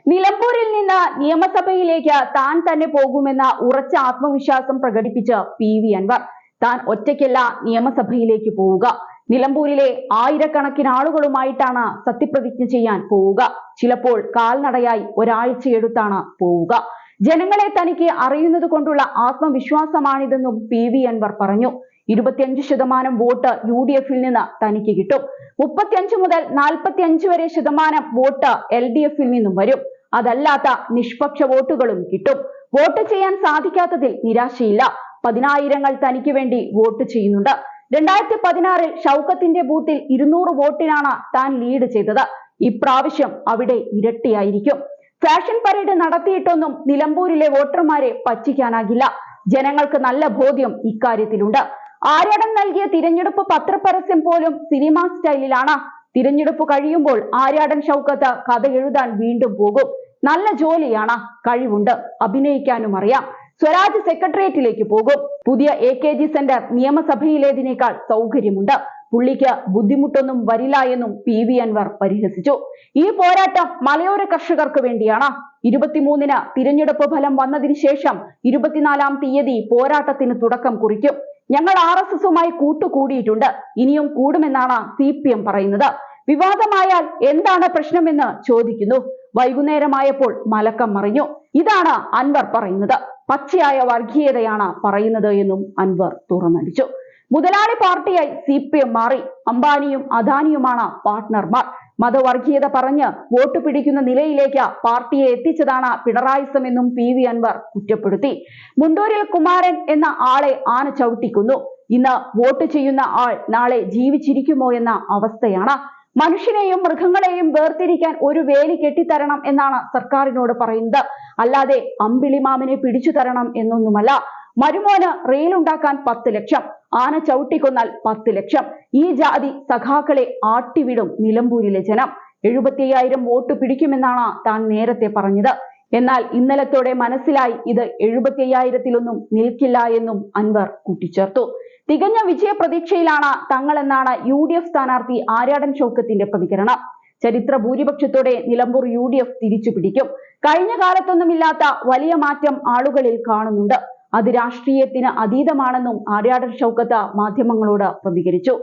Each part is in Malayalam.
നിലമ്പൂരിൽ നിന്ന് നിയമസഭയിലേക്ക് താൻ തന്നെ പോകുമെന്ന ഉറച്ച ആത്മവിശ്വാസം പ്രകടിപ്പിച്ച പി.വി. അൻവർ താൻ ഒറ്റയ്ക്കല്ല നിയമസഭയിലേക്ക് പോവുക. നിലമ്പൂരിലെ ആയിരക്കണക്കിന് ആളുകളുമായിട്ടാണ് സത്യപ്രതിജ്ഞ ചെയ്യാൻ പോവുക. ചിലപ്പോൾ കാൽനടയായി ഒരാഴ്ചയെടുത്താണ് പോവുക. ജനങ്ങളെ തനിക്ക് അറിയുന്നത് കൊണ്ടുള്ള ആത്മവിശ്വാസമാണിതെന്നും പി.വി. അൻവർ പറഞ്ഞു. 25% വോട്ട് UDF-ൽ നിന്ന് തനിക്ക് കിട്ടും. 35 മുതൽ 45 വരെ ശതമാനം വോട്ട് LDF-ൽ നിന്നും വരും. അതല്ലാത്ത നിഷ്പക്ഷ വോട്ടുകളും കിട്ടും. വോട്ട് ചെയ്യാൻ സാധിക്കാത്തതിൽ നിരാശയില്ല. 10,000 തനിക്ക് വേണ്ടി വോട്ട് ചെയ്യുന്നുണ്ട്. 2016-ൽ ഷൗക്കത്തിന്റെ ബൂത്തിൽ 200 വോട്ടിനാണ് താൻ ലീഡ് ചെയ്തത്. ഇപ്രാവശ്യം അവിടെ ഇരട്ടിയായിരിക്കും. ഫാഷൻ പരേഡ് നടത്തിയിട്ടൊന്നും നിലമ്പൂരിലെ വോട്ടർമാരെ പറ്റിക്കാനാകില്ല. ജനങ്ങൾക്ക് നല്ല ബോധ്യം ഇക്കാര്യത്തിലുണ്ട്. ആര്യാടൻ നൽകിയ തിരഞ്ഞെടുപ്പ് പത്രപരസ്യം പോലും സിനിമാ സ്റ്റൈലിലാണ്. തിരഞ്ഞെടുപ്പ് കഴിയുമ്പോൾ ആര്യാടൻ ഷൗക്കത്ത് കഥ എഴുതാൻ വീണ്ടും പോകും. നല്ല ജോലിയാണ്, കഴിവുണ്ട്, അഭിനയിക്കാനും അറിയാം. സ്വരാജ് സെക്രട്ടേറിയറ്റിലേക്ക് പോകും. പുതിയ AKG സെന്റർ നിയമസഭയിലേതിനേക്കാൾ സൗകര്യമുണ്ട്. പുള്ളിക്ക് ബുദ്ധിമുട്ടൊന്നും വരില്ല എന്നും പി.വി. അൻവർ പരിഹസിച്ചു. ഈ പോരാട്ടം മലയോര കർഷകർക്ക് വേണ്ടിയാണ്. 23-ന് തിരഞ്ഞെടുപ്പ് ഫലം വന്നതിന് ശേഷം 24-ാം തീയതി പോരാട്ടത്തിന് തുടക്കം കുറിക്കും. ഞങ്ങൾ RSS-ഉമായി കൂട്ടുകൂടിയിട്ടുണ്ട്, ഇനിയും കൂടുമെന്നാണ് CPM പറയുന്നത്. വിവാദമായാൽ എന്താണ് പ്രശ്നമെന്ന് ചോദിക്കുന്നു. വൈകുന്നേരമായപ്പോൾ മലക്കം മറിഞ്ഞു. ഇതാണ് അൻവർ പറയുന്നത്. പച്ചയായ വർഗീയതയാണ് പറയുന്നത് എന്നും അൻവർ തുറന്നടിച്ചു. മുതലാളി പാർട്ടിയായി CPM മാറി. അംബാനിയും അദാനിയുമാണ് പാർട്ട്ണർമാർ. മതവർഗീയത പറഞ്ഞ് വോട്ട് പിടിക്കുന്ന നിലയിലേക്ക് പാർട്ടിയെ എത്തിച്ചതാണ് പിണറായിസമെന്നും പി.വി. അൻവർ കുറ്റപ്പെടുത്തി. മുണ്ടൂരിൽ കുമാരൻ എന്ന ആളെ ആന ചവിട്ടിക്കുന്നു. ഇന്ന് വോട്ട് ചെയ്യുന്ന ആൾ നാളെ ജീവിച്ചിരിക്കുമോ എന്ന അവസ്ഥയാണ്. മനുഷ്യനെയും മൃഗങ്ങളെയും വേർതിരിക്കാൻ ഒരു വേലി കെട്ടിത്തരണം എന്നാണ് സർക്കാരിനോട് പറയുന്നത്. അല്ലാതെ അമ്പിളിമാമിനെ പിടിച്ചു തരണം എന്നൊന്നുമല്ല. മരുമോന് റെയിലുണ്ടാക്കാൻ 10 ലക്ഷം, ആന ചവിട്ടിക്കൊന്നാൽ 10 ലക്ഷം. ഈ ജാതി സഖാക്കളെ ആട്ടിവിടും നിലമ്പൂരിലെ ജനം. 75,000 വോട്ട് പിടിക്കുമെന്നാണ് താൻ നേരത്തെ പറഞ്ഞത്. എന്നാൽ ഇന്നലത്തോടെ മനസ്സിലായി ഇത് 75,000-ത്തിലൊന്നും നിൽക്കില്ല എന്നും അൻവർ കൂട്ടിച്ചേർത്തു. തികഞ്ഞ വിജയ പ്രതീക്ഷയിലാണ് തങ്ങളെന്നാണ് UDF സ്ഥാനാർത്ഥി ആര്യാടൻ ഷൗക്കത്തിന്റെ പ്രതികരണം. ചരിത്ര ഭൂരിപക്ഷത്തോടെ നിലമ്പൂർ UDF തിരിച്ചു പിടിക്കും. കഴിഞ്ഞ കാലത്തൊന്നുമില്ലാത്ത വലിയ മാറ്റം ആളുകളിൽ കാണുന്നുണ്ട്. അത് രാഷ്ട്രീയത്തിന് അതീതമാണെന്നും ആര്യാടൻ ഷൗക്കത്ത് മാധ്യമങ്ങളോട് പ്രതികരിച്ചു.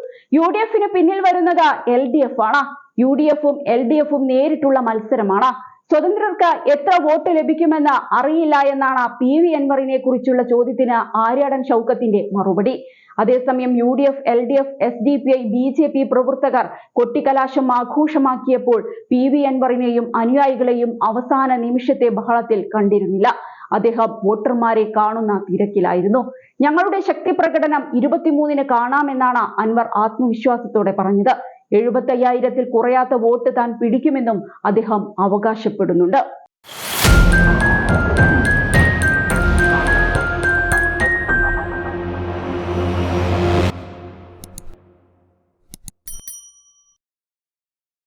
UDF-ന് പിന്നിൽ വരുന്നത് LDF ആണ്. UDF-ഉം LDF-ഉം നേരിട്ടുള്ള മത്സരമാണ്. സ്വതന്ത്രർക്ക് എത്ര വോട്ട് ലഭിക്കുമെന്ന് അറിയില്ല എന്നാണ് പി.വി. അൻവറിനെ കുറിച്ചുള്ള ചോദ്യത്തിന് ആര്യാടൻ ഷൗക്കത്തിന്റെ മറുപടി. അതേസമയം UDF, LDF, SDPI, BJP പ്രവർത്തകർ കൊട്ടിക്കലാശം ആഘോഷമാക്കിയപ്പോൾ പി.വി. അൻവറിനെയും അനുയായികളെയും അവസാന നിമിഷത്തെ ബഹളത്തിൽ കണ്ടിരുന്നില്ല. അദ്ദേഹം വോട്ടർമാരെ കാണുന്ന തിരക്കിലായിരുന്നു. ഞങ്ങളുടെ ശക്തി പ്രകടനം 23-ന് കാണാമെന്നാണ് അൻവർ ആത്മവിശ്വാസത്തോടെ പറഞ്ഞത്. 75,000-ത്തിൽ കുറയാത്ത വോട്ട് താൻ പിടിക്കുമെന്നും അദ്ദേഹം അവകാശപ്പെടുന്നുണ്ട്.